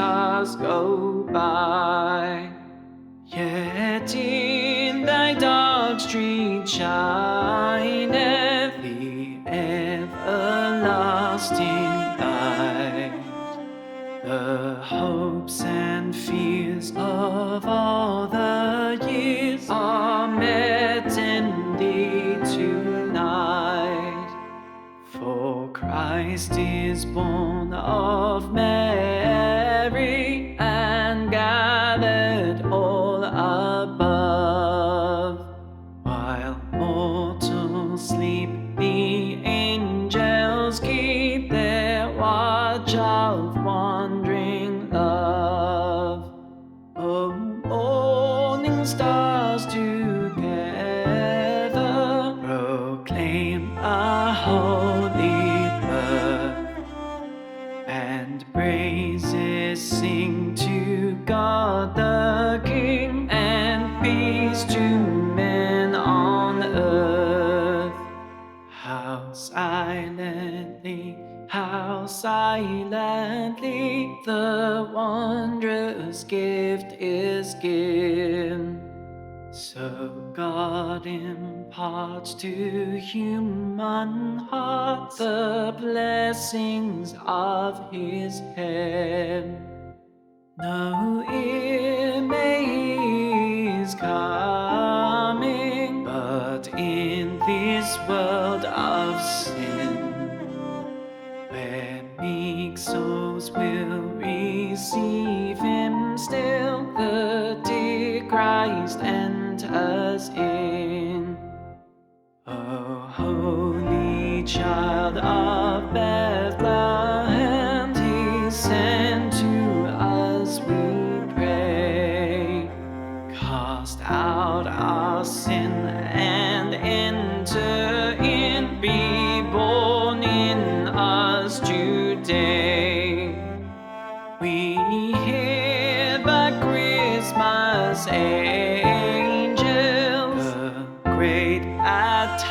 stars go by. Yet in thy dark street shineth the everlasting light. The hopes and fears of all the years are met in thee tonight. For Christ is born of Mary and gathered all above. While mortals sleep, the angels keep their watch of wandering love. O morning stars together proclaim a holy birth, and praises sing to God the King, and peace to men on earth. How silently the wondrous gift is given. So God imparts to human hearts the blessings of his hand. No ear is coming, but in this world of sin, where meek souls will receive him still, the dear Christ enters in. O holy child of Bethlehem, descend to us, we pray. Cast out our sin and enter in, be born in us today. We hear the Christmas angels, the great at